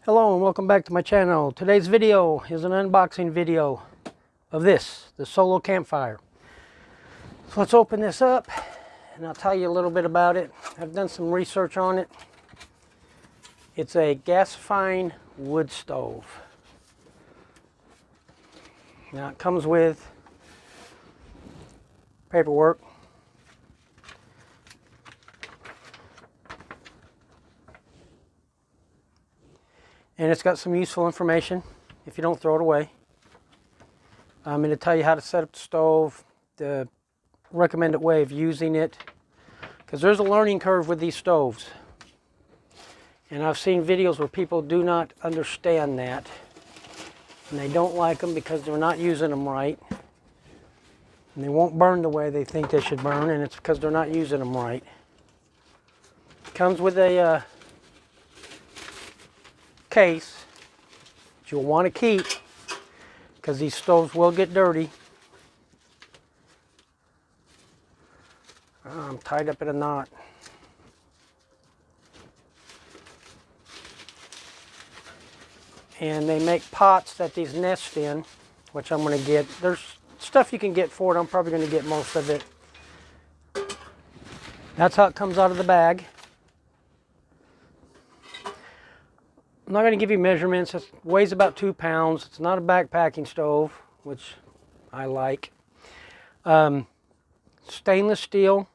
Hello and welcome back to my channel. Today's video is an unboxing video of the Solo campfire. So let's open this up and I'll tell you a little bit about it. I've done some research on it. It's a gasifying wood stove. Now it comes with paperwork. And it's got some useful information if you don't throw it away. I'm going to tell you how to set up the stove, the recommended way of using it, because there's a learning curve with these stoves. And I've seen videos where people do not understand that. And they don't like them because they're not using them right. And they won't burn the way they think they should burn, and it's because they're not using them right. It comes with a case that you'll want to keep because these stoves will get dirty. I'm tied up in a knot. And they make pots that these nest in, which I'm going to get. There's stuff you can get for it. I'm probably going to get most of it. That's how it comes out of the bag. I'm not going to give you measurements. It weighs about 2 pounds. It's not a backpacking stove, which I like. Stainless steel.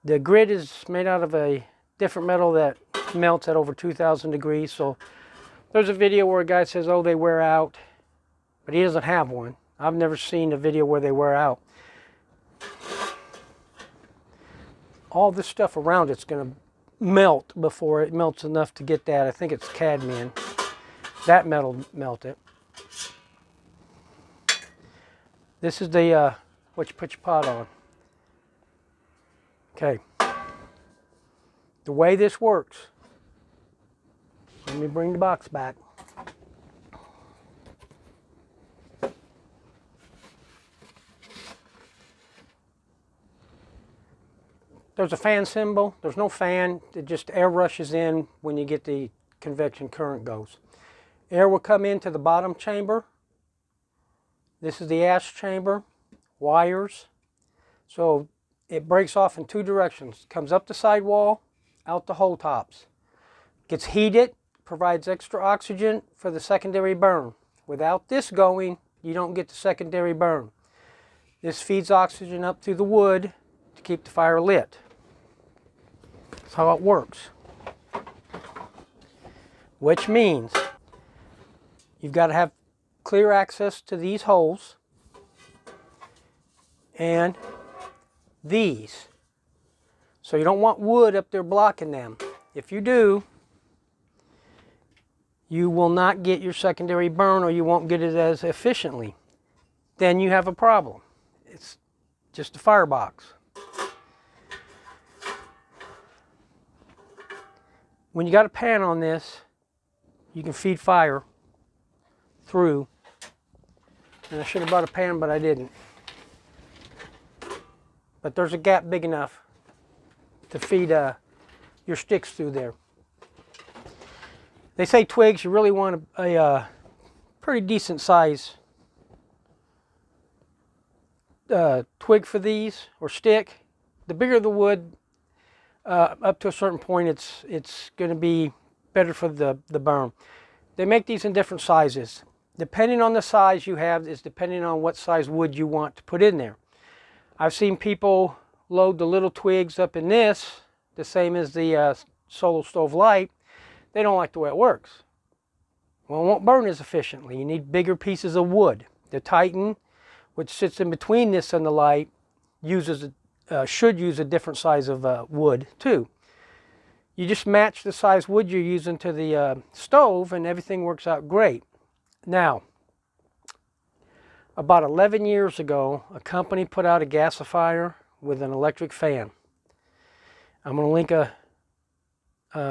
The grid is made out of a different metal that melts at over 2,000 degrees. So there's a video where a guy says, oh, they wear out, but he doesn't have one. I've never seen a video where they wear out. All this stuff around it's going to melt before it melts enough to get that. I think it's cadmium. That metal melt it. This is the what you put your pot on. Okay. The way this works. Let me bring the box back. There's a fan symbol. There's no fan. It just air rushes in when you get the convection current goes. Air will come into the bottom chamber. This is the ash chamber. Wires. So it breaks off in two directions. Comes up the sidewall, out the hole tops. Gets heated, provides extra oxygen for the secondary burn. Without this going, you don't get the secondary burn. This feeds oxygen up through the wood to keep the fire lit. That's how it works. Which means you've got to have clear access to these holes and these. So you don't want wood up there blocking them. If you do, you will not get your secondary burn, or you won't get it as efficiently. Then you have a problem. It's just a firebox. When you got a pan on this, you can feed fire through. And I should have brought a pan, but I didn't. But there's a gap big enough to feed your sticks through there. They say twigs, you really want a pretty decent size twig for these, or stick. The bigger the wood, up to a certain point, it's going to be better for the burn. They make these in different sizes. Depending on the size you have is depending on what size wood you want to put in there. I've seen people load the little twigs up in this, the same as the Solo Stove Light. They don't like the way it works. Well, it won't burn as efficiently. You need bigger pieces of wood. The Titan, which sits in between this and the Light, should use a different size of wood too. You just match the size wood you're using to the stove and everything works out great. Now, about 11 years ago, a company put out a gasifier with an electric fan. I'm going to link a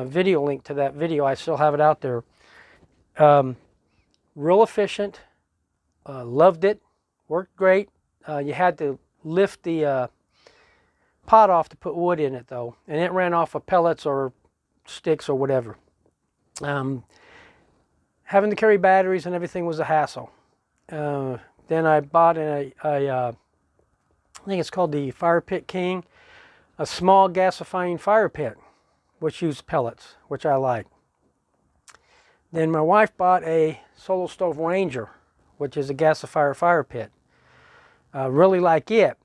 video link to that video. I still have it out there. Real efficient. Loved it. Worked great. You had to lift the pot off to put wood in it though, and it ran off of pellets or sticks or whatever. Having to carry batteries and everything was a hassle. Then I bought I think it's called the Fire Pit King, a small gasifying fire pit, which used pellets, which I like. Then my wife bought a Solo Stove Ranger, which is a gasifier fire pit. Really like it.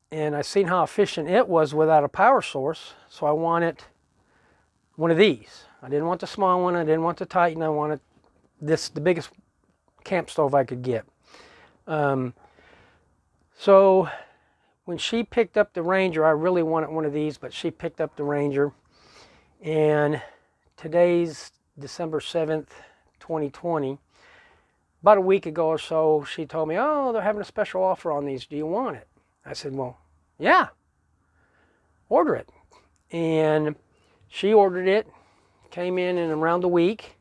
And I seen how efficient it was without a power source, so I wanted one of these. I didn't want the small one, I didn't want the Titan, I wanted the biggest camp stove I could get. So when she picked up the Ranger, I really wanted one of these, but she picked up the Ranger. And today's December 7th, 2020. About a week ago or so, she told me, oh, they're having a special offer on these. Do you want it? I said, well, yeah, order it. And she ordered it, came in around a week.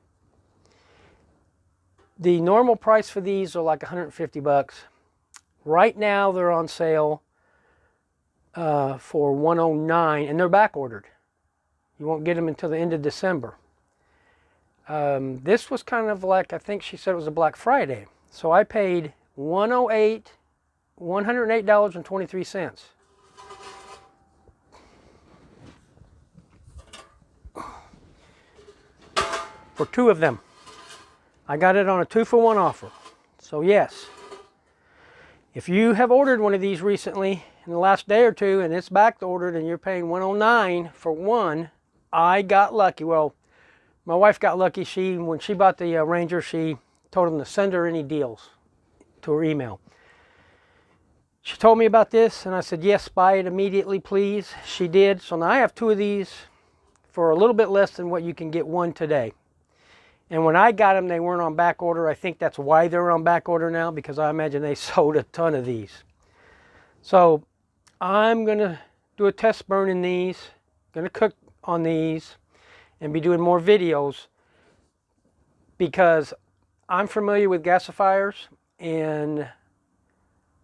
The normal price for these are like 150 bucks. Right now, they're on sale for 109, and they're back ordered. You won't get them until the end of December. This was kind of like, I think she said it was a Black Friday. So I paid $108.23. For two of them. I got it on a 2-for-1 offer. So yes, if you have ordered one of these recently in the last day or two and it's back ordered and you're paying $109 for one, I got lucky. Well, my wife got lucky. When she bought the Ranger, she told them to send her any deals to her email. She told me about this and I said, yes, buy it immediately, please. She did. So now I have two of these for a little bit less than what you can get one today. And when I got them, they weren't on back order. I think that's why they're on back order now, because I imagine they sold a ton of these. So I'm going to do a test burn in these, going to cook on these, and be doing more videos because I'm familiar with gasifiers, and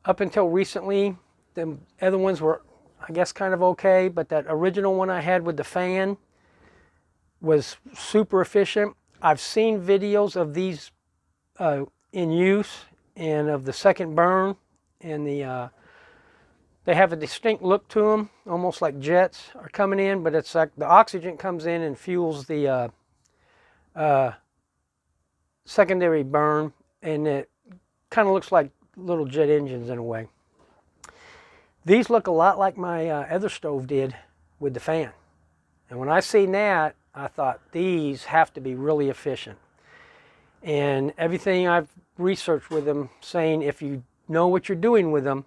up until recently, the other ones were, I guess, kind of okay, but that original one I had with the fan was super efficient. I've seen videos of these in use and of the second burn, and they have a distinct look to them, almost like jets are coming in, but it's like the oxygen comes in and fuels the secondary burn, and it kind of looks like little jet engines in a way. These look a lot like my other stove did with the fan. And when I seen that, I thought these have to be really efficient. And everything I've researched with them saying if you know what you're doing with them,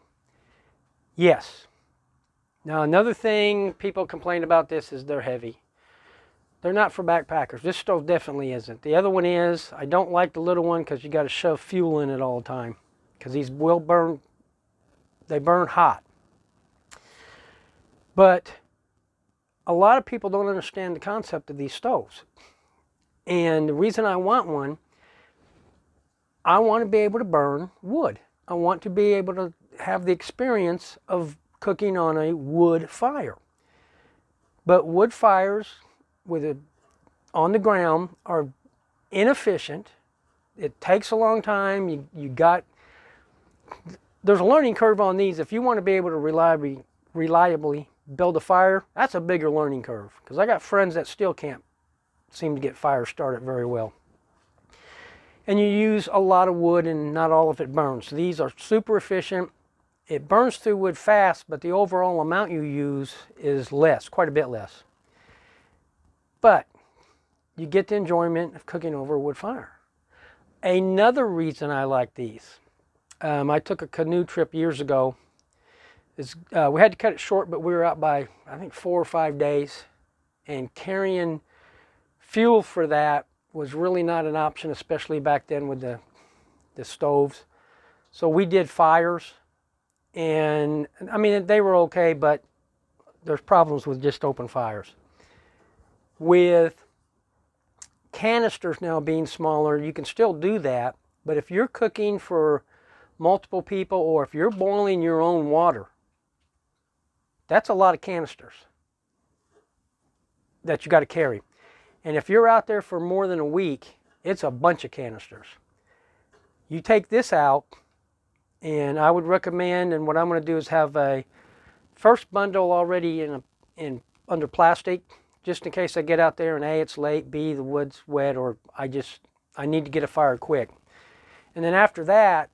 yes. Now another thing people complain about this is they're heavy. They're not for backpackers. This stove definitely isn't. The other one is. I don't like the little one because you got to shove fuel in it all the time, because these will burn, they burn hot. But a lot of people don't understand the concept of these stoves. And the reason I want one, I want to be able to burn wood. I want to be able to have the experience of cooking on a wood fire. But wood fires on the ground are inefficient. It takes a long time. There's a learning curve on these. If you want to be able to reliably build a fire, that's a bigger learning curve, because I got friends that still can't seem to get fires started very well. And you use a lot of wood and not all of it burns. These are super efficient. It burns through wood fast, but the overall amount you use is less, quite a bit less. But you get the enjoyment of cooking over a wood fire. Another reason I like these, I took a canoe trip years ago. We had to cut it short, but we were out by, I think, 4 or 5 days. And carrying fuel for that was really not an option, especially back then with the stoves. So we did fires. And, I mean, they were okay, but there's problems with just open fires. With canisters now being smaller, you can still do that. But if you're cooking for multiple people, or if you're boiling your own water, that's a lot of canisters that you got to carry. And if you're out there for more than a week, it's a bunch of canisters. You take this out, and I would recommend, and what I'm going to do is have a first bundle already in under plastic, just in case I get out there and A, it's late, B, the wood's wet, or I need to get a fire quick. And then after that,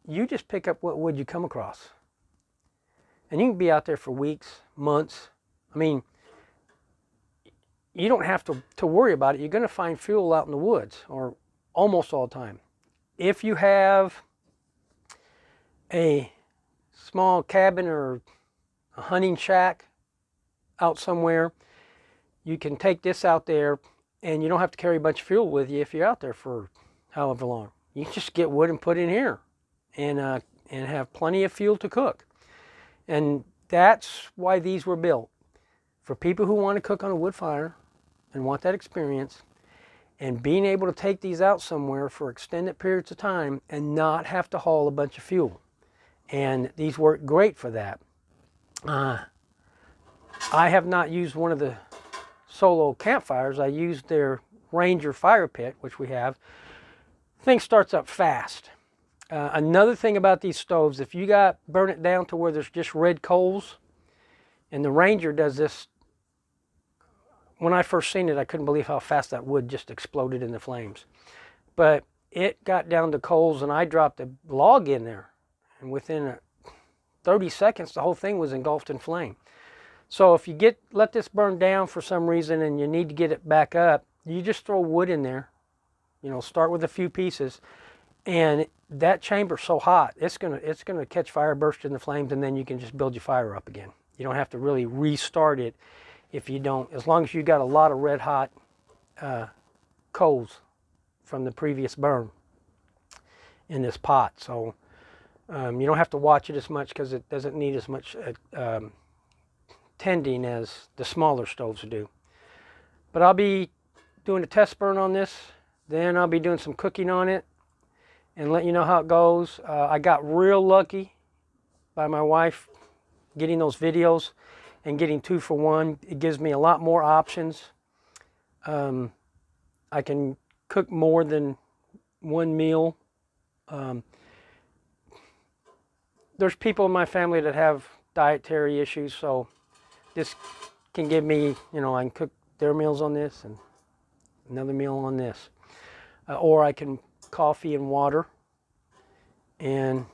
you just pick up what wood you come across. And you can be out there for weeks, months. I mean, you don't have to worry about it. You're going to find fuel out in the woods, or almost all the time. If you have a small cabin or a hunting shack out somewhere, you can take this out there, and you don't have to carry a bunch of fuel with you if you're out there for however long. You can just get wood and put in here, and have plenty of fuel to cook. And that's why these were built, for people who want to cook on a wood fire and want that experience, and being able to take these out somewhere for extended periods of time and not have to haul a bunch of fuel. And these work great for that. I have not used one of the solo campfires. I used their Ranger fire pit, which we have. Thing starts up fast. Another thing about these stoves, if you burn it down to where there's just red coals, and the Ranger does this, when I first seen it, I couldn't believe how fast that wood just exploded in the flames. But it got down to coals, and I dropped a log in there, and within 30 seconds, the whole thing was engulfed in flame. So if you let this burn down for some reason and you need to get it back up, you just throw wood in there. Start with a few pieces, and that chamber's so hot, it's gonna catch fire, burst in the flames, and then you can just build your fire up again. You don't have to really restart it if you don't, as long as you got a lot of red hot coals from the previous burn in this pot. So you don't have to watch it as much, because it doesn't need as much tending as the smaller stoves do. But I'll be doing a test burn on this, then I'll be doing some cooking on it and let you know how it goes. I got real lucky by my wife getting those videos and getting 2 for 1. It gives me a lot more options. I can cook more than one meal. There's people in my family that have dietary issues, so this can give me, I can cook their meals on this and another meal on this. Or I can coffee and water and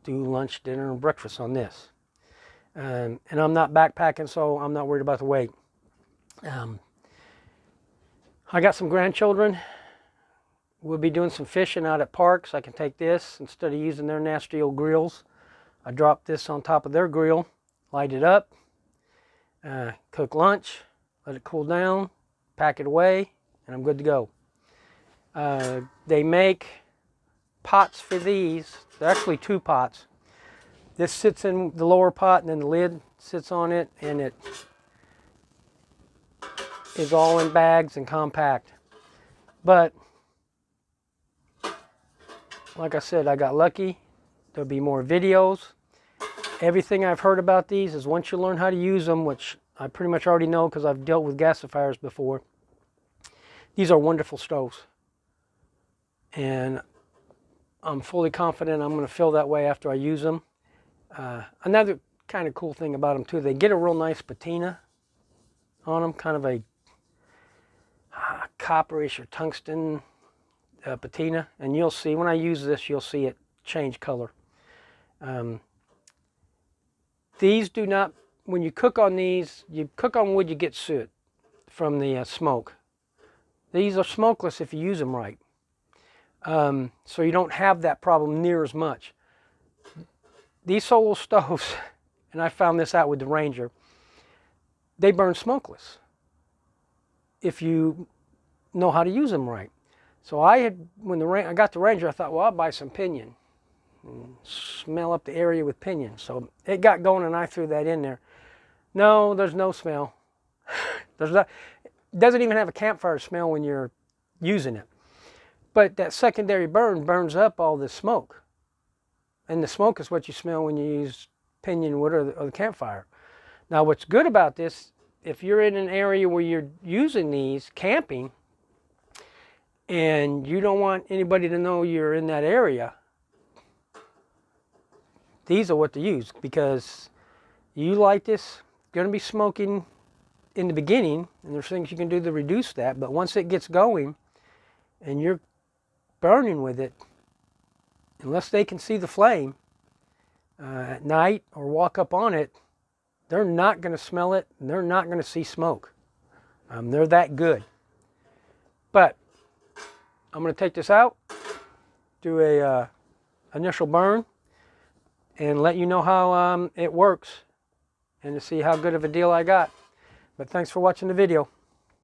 do lunch, dinner, and breakfast on this. And I'm not backpacking, so I'm not worried about the weight. I got some grandchildren. We'll be doing some fishing out at parks. I can take this instead of using their nasty old grills. I drop this on top of their grill, light it up, cook lunch, let it cool down, pack it away, and I'm good to go. They make pots for these. They're actually 2 pots. This sits in the lower pot, and then the lid sits on it, and it is all in bags and compact. But like I said, I got lucky. There'll be more videos. Everything I've heard about these is once you learn how to use them, which I pretty much already know because I've dealt with gasifiers before, these are wonderful stoves. And I'm fully confident I'm going to feel that way after I use them. Another kind of cool thing about them too, they get a real nice patina on them, kind of a copperish or tungsten patina. And you'll see, when I use this, you'll see it change color. These do not, when you cook on these, you cook on wood, you get soot from the smoke. These are smokeless if you use them right. So you don't have that problem near as much. These solo stoves, and I found this out with the Ranger, they burn smokeless if you know how to use them right. So when I got the Ranger, I thought, well, I'll buy some pinon and smell up the area with pinon. So it got going, and I threw that in there. No, there's no smell. It doesn't even have a campfire smell when you're using it. But that secondary burn burns up all the smoke. And the smoke is what you smell when you use pinon wood or the campfire. Now what's good about this if you're in an area where you're using these camping and you don't want anybody to know you're in that area, these are what to use, because you light this, going to be smoking in the beginning, and there's things you can do to reduce that, but once it gets going and you're burning with it, unless they can see the flame at night or walk up on it, they're not going to smell it, and they're not going to see smoke. They're that good. But I'm going to take this out, do a initial burn, and let you know how it works, and to see how good of a deal I got. But thanks for watching the video.